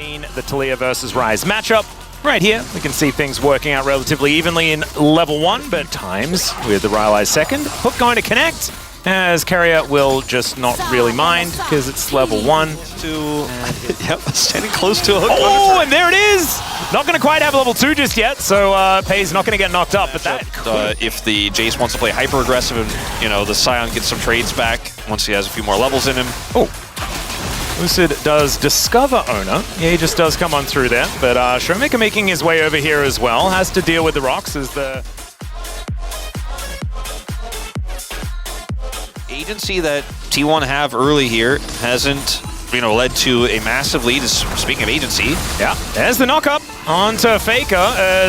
seen the Taliyah versus Ryze matchup. Right here, we can see things working out relatively evenly in level 1, but times with the Rylai's second. Hook going to connect, as Carrier will just not really mind, because it's level 1. Yep, standing close to a hook. Oh, and there it is! Not going to quite have level 2 just yet, so Pei's not going to get knocked up, but that... if the Jace wants to play hyper-aggressive and, you know, the Scion gets some trades back once he has a few more levels in him. Oh. Lucid does discover Owner. Yeah, he just does come on through there. But Showmaker making his way over here as well. Has to deal with the rocks as the... agency that T1 have early here hasn't, you know, led to a massive lead. Speaking of agency. Yeah, there's the knock-up onto Faker.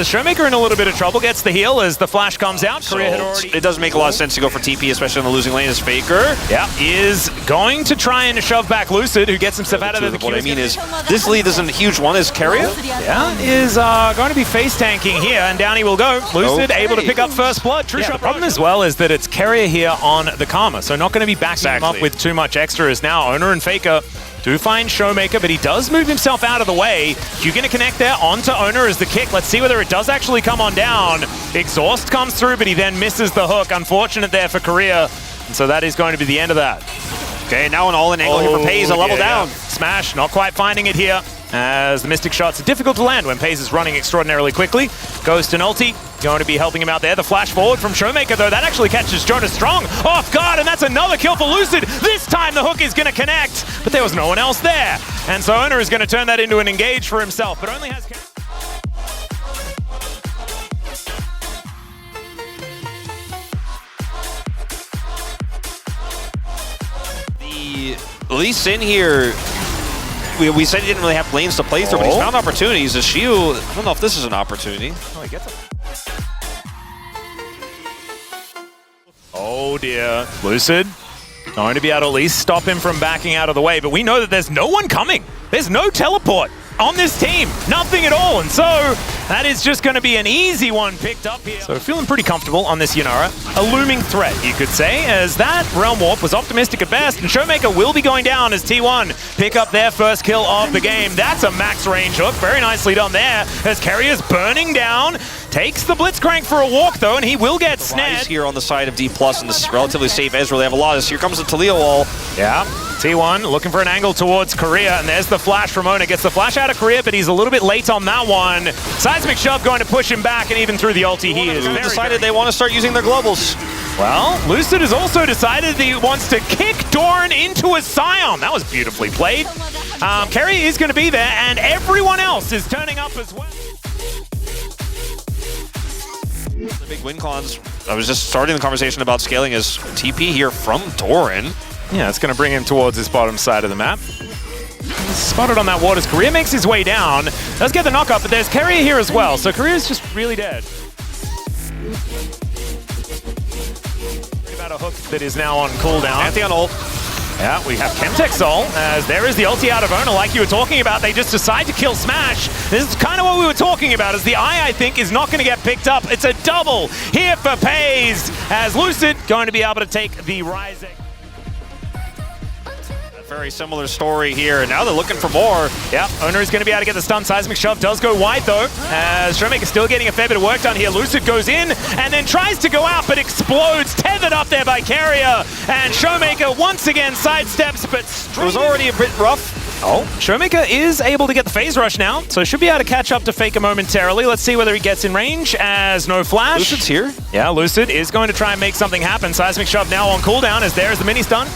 Showmaker in a little bit of trouble, gets the heal as the flash comes out. So it does make a lot of sense to go for TP, especially in the losing lane as Faker. Yeah, is going to try and shove back Lucid, who gets himself out of the What I mean is, this lead isn't a huge one, is Carrier? Yeah, is going to be face tanking here, and down he will go. Lucid able to pick up first blood. True shot. The problem as well is that it's Carrier here on the Karma, so not going to be backing him up with too much extras now. Owner and Faker do find Showmaker, but he does move himself out of the way. You're going to connect there onto Owner as the kick. Let's see whether it does actually come on down. Exhaust comes through, but he then misses the hook. Unfortunate there for Korea. And so that is going to be the end of that. Okay, now an all-in angle here for Pei's, a level down. Yeah. Smash, not quite finding it here, as the Mystic shots are difficult to land when Pei's is running extraordinarily quickly. Ghost and ulti going to be helping him out there. The flash forward from Showmaker, though, that actually catches Jonas Strong off guard, and that's another kill for Lucid. This time the hook is going to connect, but there was no one else there. And so Owner is going to turn that into an engage for himself, but only has... At least in here, we said he didn't really have lanes to play through, but he's found opportunities. As Shiu, I don't know if this is an opportunity. Oh, he gets it. Oh dear, Lucid going to be able to at least stop him from backing out of the way, but we know that there's no one coming. There's no teleport on this team, nothing at all, and so that is just going to be an easy one picked up here. So feeling pretty comfortable on this Yanara. A looming threat, you could say, as that Realm Warp was optimistic at best, and Showmaker will be going down as T1 pick up their first kill of the game. That's a max range hook, very nicely done there, as Carrier's burning down. Takes the Blitzcrank for a walk, though, and he will get snared. Here on the side of D+, and this is relatively safe Ezreal. They have a lot of this. Here comes the Taliyah wall. Yeah, T1 looking for an angle towards Korea, and there's the flash from Owner. Gets the flash out of Korea, but he's a little bit late on that one. Seismic Shove going to push him back, and even through the ulti, he is decided they want to start using their globals. Well, Lucid has also decided that he wants to kick Doran into a Scion. That was beautifully played. Carrier is going to be there, and everyone else is turning up as well. The big win cons. I was just starting the conversation about scaling as TP here from Doran. Yeah, it's going to bring him towards this bottom side of the map. He's spotted on that ward as Korea makes his way down. Does get the knock up, but there's Carrier here as well. So Korea's just really dead. About a hook that is now on cooldown. Pantheon ult. Yeah, we have Chemtech Soul, as there is the ulti out of Owner, like you were talking about. They just decide to kill Smash. This is kind of what we were talking about, as the I think, is not going to get picked up. It's a double here for Pei's, as Lucid going to be able to take the Rising. Very similar story here, and now they're looking for more. Yeah, Owner is going to be able to get the stun. Seismic Shove does go wide, though, as Showmaker still getting a fair bit of work done here. Lucid goes in, and then tries to go out, but explodes, tethered up there by Carrier, and Showmaker once again sidesteps, but it was already a bit rough. Oh, Showmaker is able to get the phase rush now, so should be able to catch up to Faker momentarily. Let's see whether he gets in range, as no flash. Lucid's here. Yeah, Lucid is going to try and make something happen. Seismic Shove now on cooldown, as there's the mini stun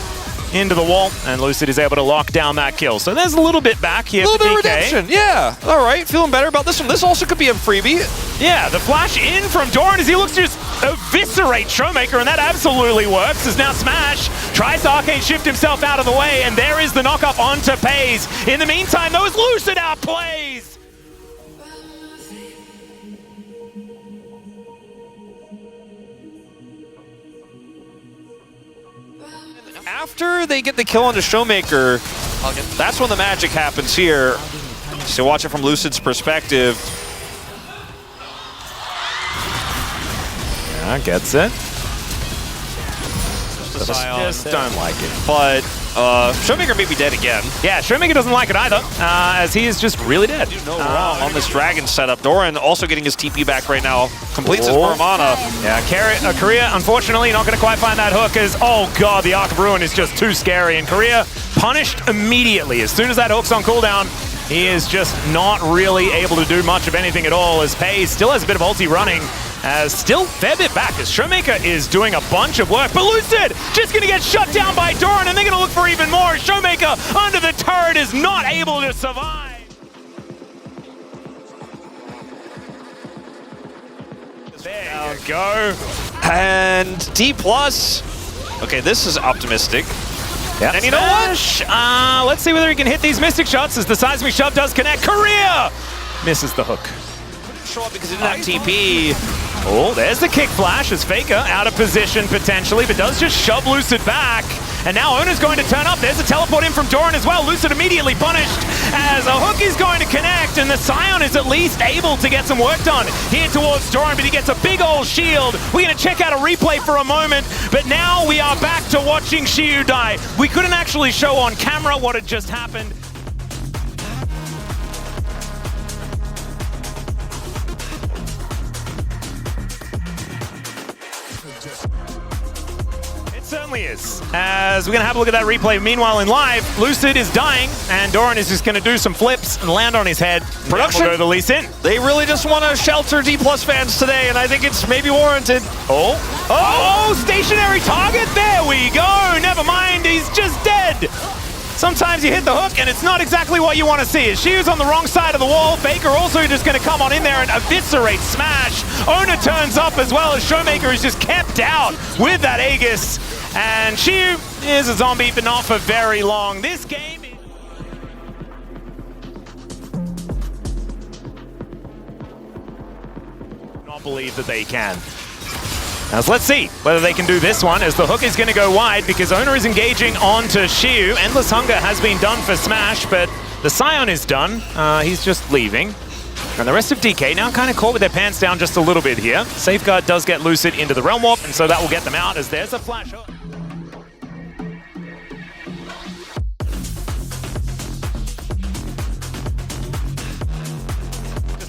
into the wall, and Lucid is able to lock down that kill. So there's a little bit back here for DK. A little bit of redemption, yeah. All right, feeling better about this one. This also could be a freebie. Yeah, the flash in from Doran as he looks to just eviscerate Showmaker, and that absolutely works, as now Smash tries to arcane shift himself out of the way, and there is the knock-up onto Pei's. In the meantime, though, as Lucid outplays. After they get the kill onto Showmaker, that's when the magic happens here. So watch it from Lucid's perspective. Yeah, gets it. Just don't like it. But Showmaker may be dead again. Yeah, Showmaker doesn't like it either, as he is just really dead. No wrong on this Dragon setup. Doran also getting his TP back right now. Completes his Mana. Yeah, Korea, unfortunately, not going to quite find that hook as, oh god, the Arc of Ruin is just too scary. And Korea punished immediately. As soon as that hook's on cooldown, he is just not really able to do much of anything at all, as Pei still has a bit of ulti running. Still fair bit back as Showmaker is doing a bunch of work. But Lucid just going to get shut down by Doran, and they're going to look for even more. Showmaker under the turret is not able to survive. There you go. And D+. Okay, this is optimistic. Yep. And you know what? Let's see whether he can hit these Mystic shots as the Seismic Shove does connect. Korea misses the hook. Show up because he didn't have TP. Oh, there's the kick flash as Faker out of position potentially, but does just shove Lucid back. And now Ona's going to turn up. There's a teleport in from Doran as well. Lucid immediately punished as a hook is going to connect, and the Scion is at least able to get some work done here towards Doran, but he gets a big old shield. We're going to check out a replay for a moment, but now we are back to watching Xiu die. We couldn't actually show on camera what had just happened. Certainly is. As we're going to have a look at that replay. Meanwhile, in live, Lucid is dying, and Doran is just going to do some flips and land on his head. Production. We'll go to the Lee Sin. They really just want to shelter D+ fans today, and I think it's maybe warranted. Oh, stationary target. There we go. Never mind. He's just dead. Sometimes you hit the hook and it's not exactly what you want to see. As Xiu's on the wrong side of the wall, Faker also just going to come on in there and eviscerate Smash. Ona turns up as well as Showmaker is just kept out with that Aegis. And Xiu is a zombie, but not for very long. This game is... not believe that they can. Now let's see whether they can do this one, as the hook is going to go wide because Ona is engaging onto Xiu. Endless Hunger has been done for Smash, but the Scion is done. He's just leaving. And the rest of DK now kind of caught with their pants down just a little bit here. Safeguard does get Lucid into the Realm Warp, and so that will get them out as there's a flash hook.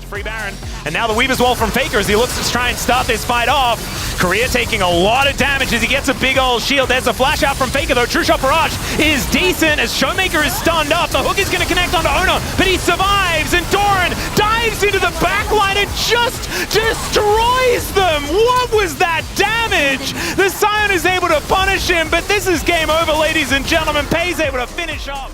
Free Baron. And now the Weaver's Wall from Faker as he looks to try and start this fight off. Korea taking a lot of damage as he gets a big old shield. There's a flash out from Faker though. True Shot Barrage is decent as Showmaker is stunned up. The hook is going to connect onto Ona, but he survives, and Doran dives into the backline and just destroys them. What was that damage? The Scion is able to punish him, but this is game over, ladies and gentlemen. Pei's able to finish off.